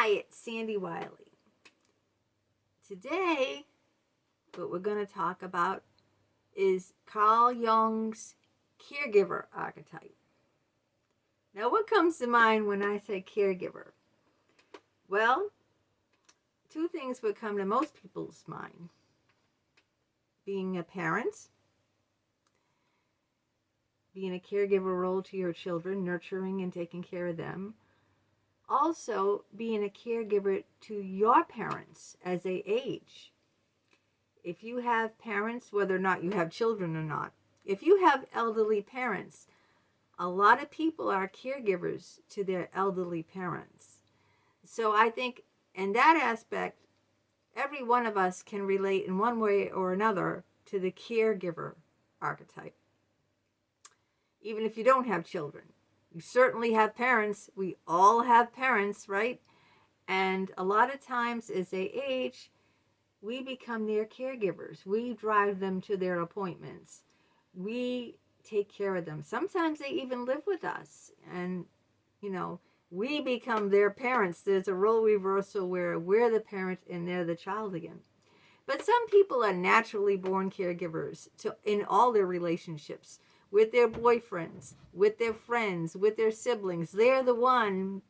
Hi, it's Sandy Wyllie. Today, what we're going to talk about is Carl Jung's caregiver archetype. Now, what comes to mind when I say caregiver? Well, two things would come to most people's mind. Being a parent, being a caregiver role to your children, nurturing and taking care of them. Also, being a caregiver to your parents as they age. If you have parents, whether or not you have children or not, if you have elderly parents, a lot of people are caregivers to their elderly parents. So I think in that aspect, every one of us can relate in one way or another to the caregiver archetype. Even if you don't have children. You certainly have parents. We all have parents, right? And a lot of times as they age, we become their caregivers. We drive them to their appointments. We take care of them. Sometimes they even live with us. And, we become their parents. There's a role reversal where we're the parent and they're the child again. But some people are naturally born caregivers in all their relationships. With their boyfriends, with their friends, with their siblings. They're the one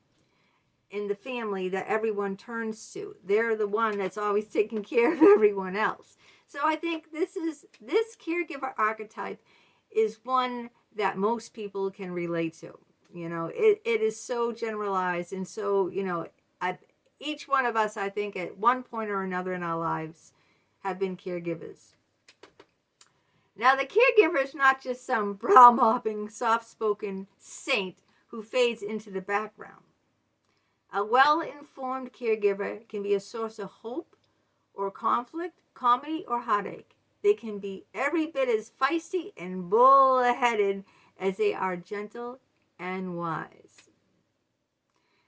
in the family that everyone turns to. They're the one that's always taking care of everyone else. So I think this caregiver archetype is one that most people can relate to. It is so generalized, and so, each one of us, I think, at one point or another in our lives have been caregivers. Now, the caregiver is not just some brow-mopping, soft-spoken saint who fades into the background. A well-informed caregiver can be a source of hope or conflict, comedy or heartache. They can be every bit as feisty and bull-headed as they are gentle and wise.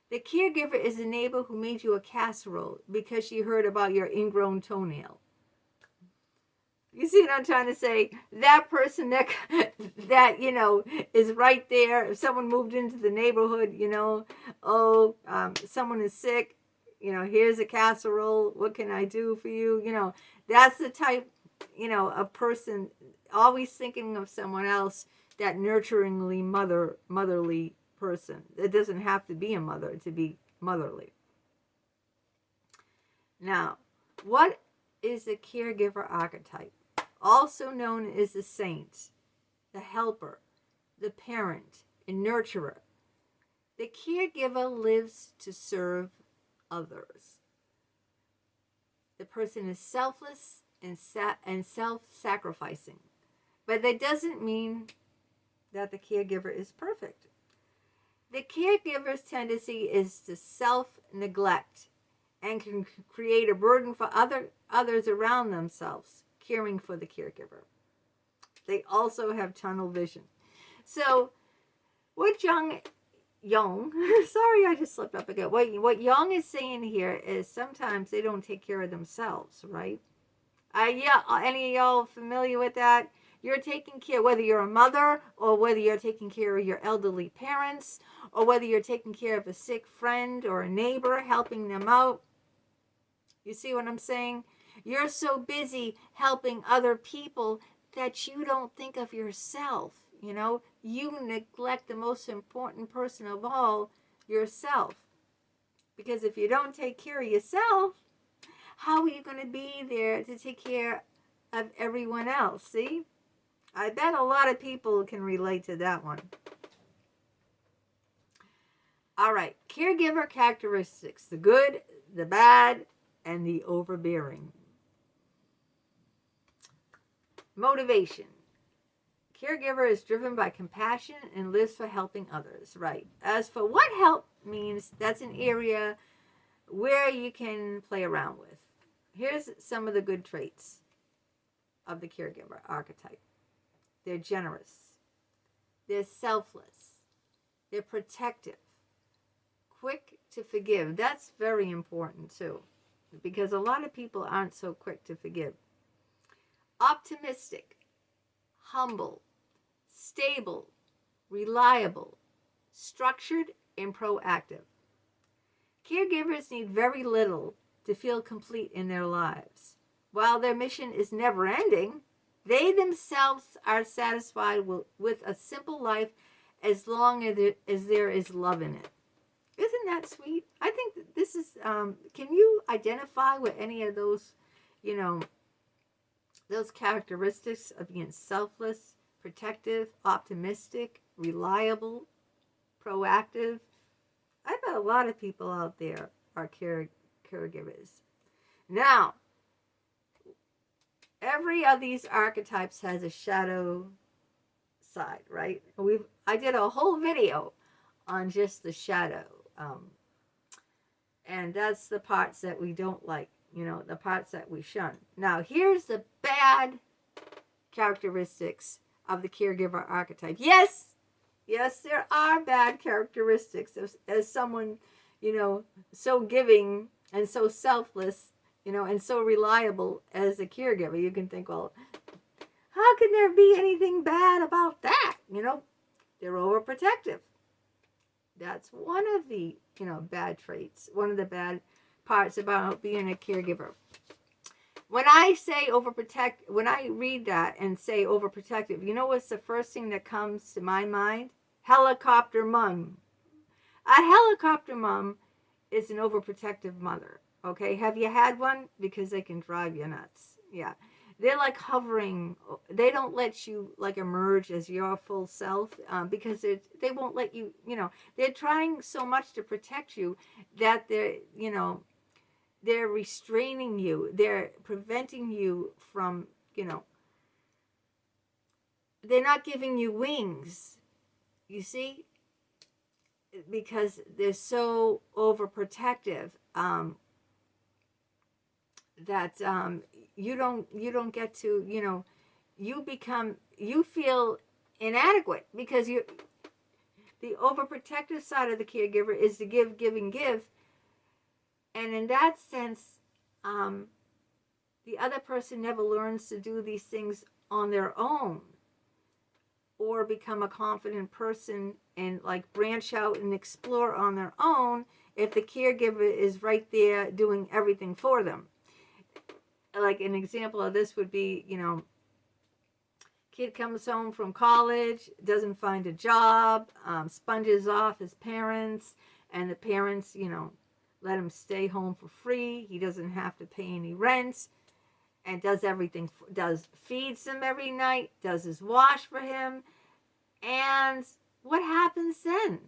The caregiver is a neighbor who made you a casserole because she heard about your ingrown toenail. You see what I'm trying to say? That person that is right there. If someone moved into the neighborhood, someone is sick, here's a casserole. What can I do for you? That's the type, of person always thinking of someone else, that nurturingly motherly person. It doesn't have to be a mother to be motherly. Now, what is the caregiver archetype? Also known as the saint, the helper, the parent, and nurturer. The caregiver lives to serve others. The person is selfless and self-sacrificing. But that doesn't mean that the caregiver is perfect. The caregiver's tendency is to self-neglect and can create a burden for others around themselves, caring for the caregiver. They also have tunnel vision. So what Jung, sorry, I just slipped up again. What Jung is saying here is sometimes they don't take care of themselves, right? Any of y'all familiar with that? You're taking care, whether you're a mother or whether you're taking care of your elderly parents or whether you're taking care of a sick friend or a neighbor, helping them out. You see what I'm saying? You're so busy helping other people that you don't think of yourself. You neglect the most important person of all, yourself. Because if you don't take care of yourself, how are you going to be there to take care of everyone else? See? I bet a lot of people can relate to that one. All right. Caregiver characteristics: the good, the bad, and the overbearing. Motivation. Caregiver is driven by compassion and lives for helping others. Right. As for what help means, that's an area where you can play around with. Here's some of the good traits of the caregiver archetype. They're generous. They're selfless. They're protective. Quick to forgive. That's very important too, because a lot of people aren't so quick to forgive. Optimistic, humble, stable, reliable, structured, and proactive. Caregivers need very little to feel complete in their lives. While their mission is never ending, they themselves are satisfied with a simple life as long as there is love in it. Isn't that sweet? I think this is, can you identify with any of those, those characteristics of being selfless, protective, optimistic, reliable, proactive? I bet a lot of people out there are caregivers. Now, every of these archetypes has a shadow side, right? I did a whole video on just the shadow. And that's the parts that we don't like, the parts that we shun. Now, here's the bad characteristics of the caregiver archetype. Yes, there are bad characteristics as someone, so giving and so selfless, and so reliable as a caregiver. You can think, well, how can there be anything bad about that? They're overprotective. That's one of the, bad traits, one of the bad parts about being a caregiver. When I say when I read that and say overprotective, what's the first thing that comes to my mind? Helicopter mom. A helicopter mom is an overprotective mother. Okay, have you had one? Because they can drive you nuts. Yeah. They're like hovering. They don't let you like emerge as your full self because they won't let you, they're trying so much to protect you that they're restraining you. They're preventing you from, they're not giving you wings, you see, because they're so overprotective that you don't get to, you feel inadequate because the overprotective side of the caregiver is to give, give. And in that sense, the other person never learns to do these things on their own or become a confident person and like branch out and explore on their own if the caregiver is right there doing everything for them. Like an example of this would be, kid comes home from college, doesn't find a job, sponges off his parents, and the parents, let him stay home for free. He doesn't have to pay any rent, and does everything, feeds him every night, does his wash for him. And what happens then?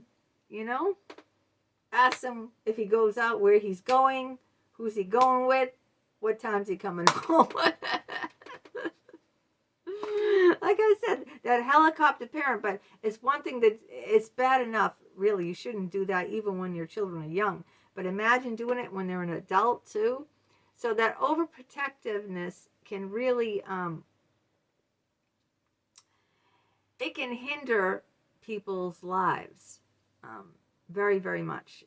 Asks him if he goes out, where he's going, who's he going with, what time's he coming home? Like I said, that helicopter parent, but it's one thing that it's bad enough, really. You shouldn't do that even when your children are young. But imagine doing it when they're an adult too. So that overprotectiveness can really, it can hinder people's lives very, very much.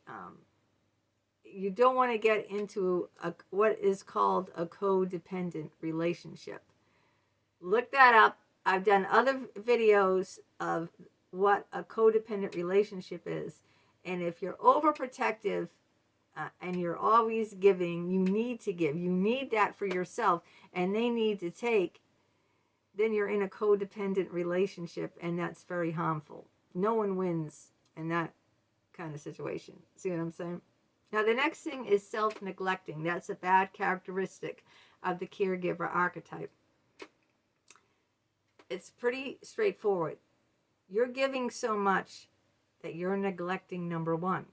You don't want to get into what is called a codependent relationship. Look that up. I've done other videos of what a codependent relationship is. And if you're overprotective and you're always giving, you need to give. You need that for yourself, and they need to take. Then you're in a codependent relationship, and that's very harmful. No one wins in that kind of situation. See what I'm saying? Now, the next thing is self-neglecting. That's a bad characteristic of the caregiver archetype. It's pretty straightforward. You're giving so much that you're neglecting number one,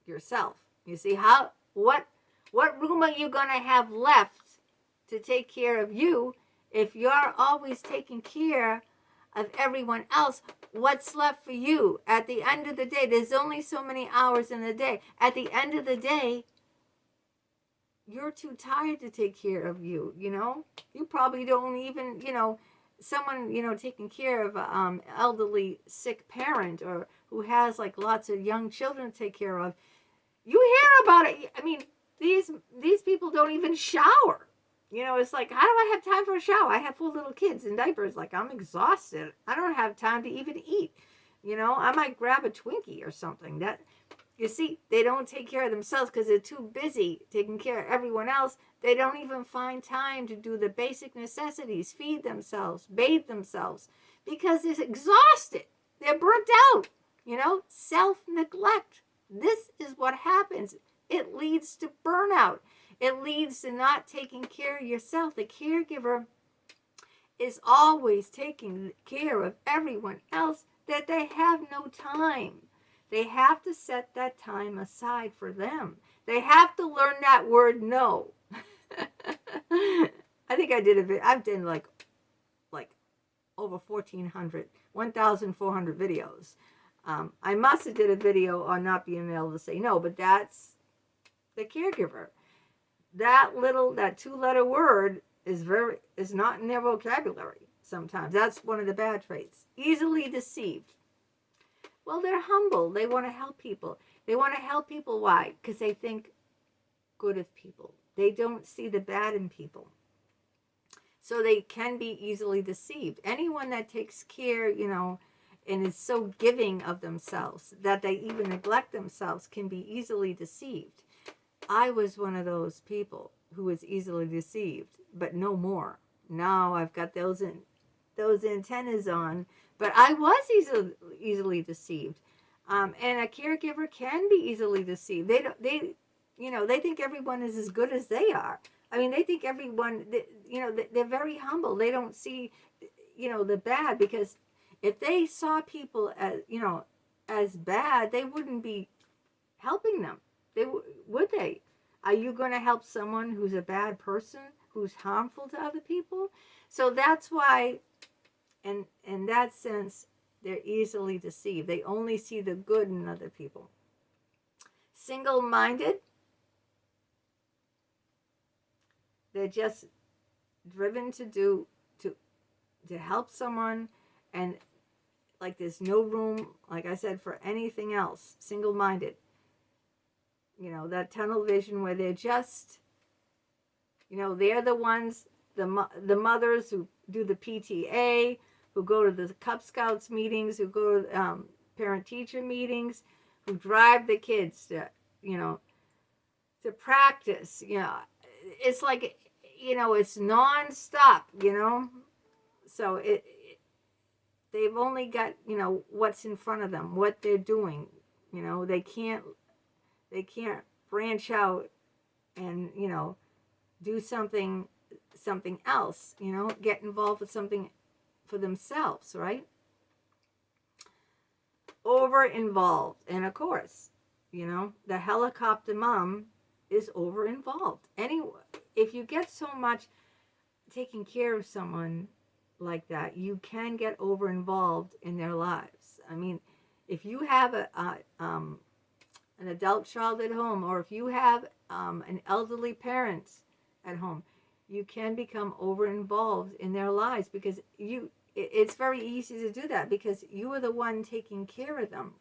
yourself. You see, what room are you going to have left to take care of you if you're always taking care of everyone else? What's left for you? At the end of the day, there's only so many hours in the day. At the end of the day, you're too tired to take care of you, You probably don't even, someone, taking care of an elderly sick parent or who has like lots of young children to take care of. You hear about it. I mean, these people don't even shower. It's like, how do I have time for a shower? I have 4 little kids in diapers. Like, I'm exhausted. I don't have time to even eat. I might grab a Twinkie or something. You see, they don't take care of themselves because they're too busy taking care of everyone else. They don't even find time to do the basic necessities, feed themselves, bathe themselves, because they're exhausted. They're burnt out. Self-neglect. This is what happens. It leads to burnout. It leads to not taking care of yourself. The caregiver is always taking care of everyone else, that they have no time. They have to set that time aside for them. They have to learn that word no. I think I've done like over 1,400 videos. I must have did a video on not being able to say no, but that's the caregiver. That 2-letter word is not in their vocabulary sometimes. That's one of the bad traits. Easily deceived. Well, they're humble. They want to help people. They want to help people. Why? Because they think good of people. They don't see the bad in people. So they can be easily deceived. Anyone that takes care, and is so giving of themselves that they even neglect themselves can be easily deceived. I was one of those people who was easily deceived, but no more. Now I've got those antennas on, but I was easily deceived. And a caregiver can be easily deceived. They think everyone is as good as they are. I mean, they think everyone, they're very humble. They don't see, the bad, because if they saw people as bad, they wouldn't be helping them. Would they? Are you going to help someone who's a bad person, who's harmful to other people? So that's why, in that sense, they're easily deceived. They only see the good in other people. Single-minded. They're just driven to help someone, and like there's no room, like I said, for anything else. Single-minded. That tunnel vision where they're just, they're the ones, the mothers who do the PTA, who go to the Cub Scouts meetings, who go to parent-teacher meetings, who drive the kids to practice. It's like, it's nonstop, So they've only got, what's in front of them, what they're doing. They can't branch out and, do something else, get involved with something for themselves, right? Over involved. And of course, the helicopter mom is over involved. If you get so much taking care of someone like that, you can get over involved in their lives. I mean, if you have an adult child at home, or if you have an elderly parent at home, you can become over involved in their lives, because it's very easy to do that, because you are the one taking care of them.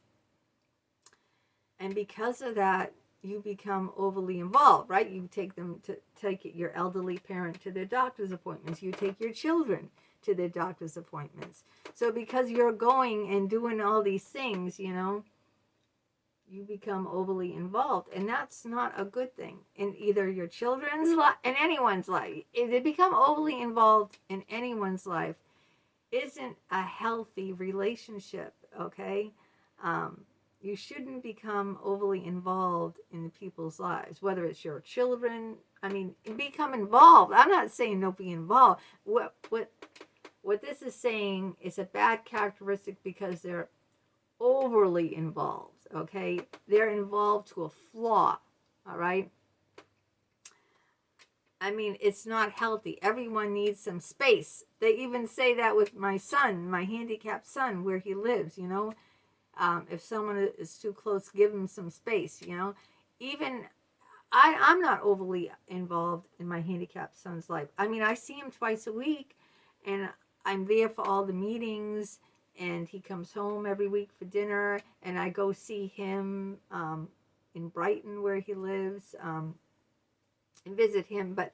And because of that, you become overly involved, right? You take your elderly parent to their doctor's appointments. You take your children to their doctor's appointments. So because you're going and doing all these things, you become overly involved. And that's not a good thing in either your children's life, in anyone's life. If they become overly involved in anyone's life, isn't a healthy relationship, okay? You shouldn't become overly involved in people's lives, whether it's your children. I mean, become involved. I'm not saying don't be involved. What this is saying is a bad characteristic, because they're overly involved, okay? They're involved to a flaw, all right? I mean, it's not healthy. Everyone needs some space. They even say that with my son, my handicapped son, where he lives, if someone is too close, give them some space, Even I'm not overly involved in my handicapped son's life. I mean, I see him twice a week, and I'm there for all the meetings, and he comes home every week for dinner, and I go see him in Brighton, where he lives, and visit him. But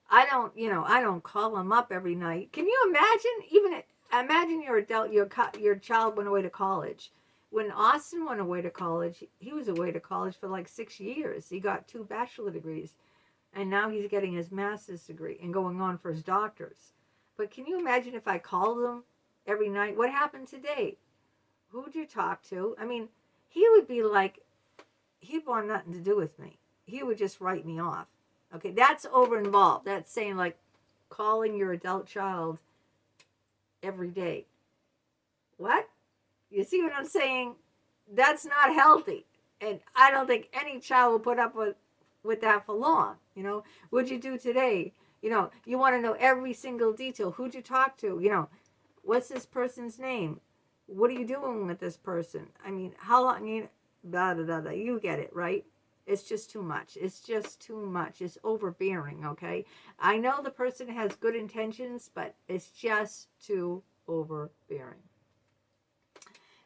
I don't call him up every night. Can you imagine? Imagine you're adult, your child went away to college. When Austin went away to college, he was away to college for like 6 years. He got 2 bachelor degrees. And now he's getting his master's degree and going on for his doctor's. But can you imagine if I called him every night? What happened today? Who would you talk to? I mean, he would be like, he'd want nothing to do with me. He would just write me off. Okay, that's over involved. That's saying like calling your adult child every day. What? You see what I'm saying? That's not healthy. And I don't think any child will put up with that for long. You know, what'd you do today? You know, you want to know every single detail. Who'd you talk to? You know, what's this person's name? What are you doing with this person? I mean, how long, blah, blah, blah, blah. You get it, right? It's just too much. It's just too much. It's overbearing, okay? I know the person has good intentions, but it's just too overbearing.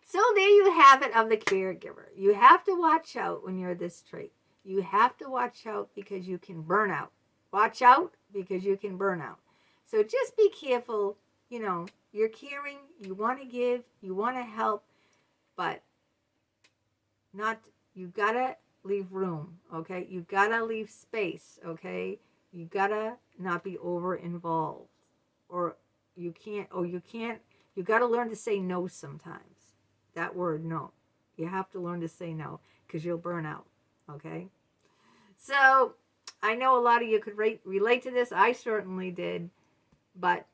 So there you have it of the caregiver. You have to watch out when you're this trait. You have to watch out because you can burn out. Watch out because you can burn out. So just be careful. You know, you're caring, you want to give, you want to help, but you gotta leave room, okay? You gotta leave space, okay? You gotta not be over involved. You gotta learn to say no sometimes. That word, no. You have to learn to say no because you'll burn out, okay? So I know a lot of you could relate to this. I certainly did. But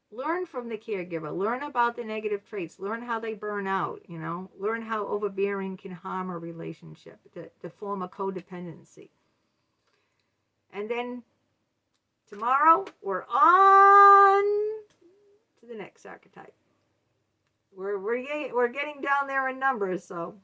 learn from the caregiver. Learn about the negative traits. Learn how they burn out, you know. Learn how overbearing can harm a relationship to form a codependency. And then tomorrow, we're on to the next archetype. We're getting down there in numbers, so...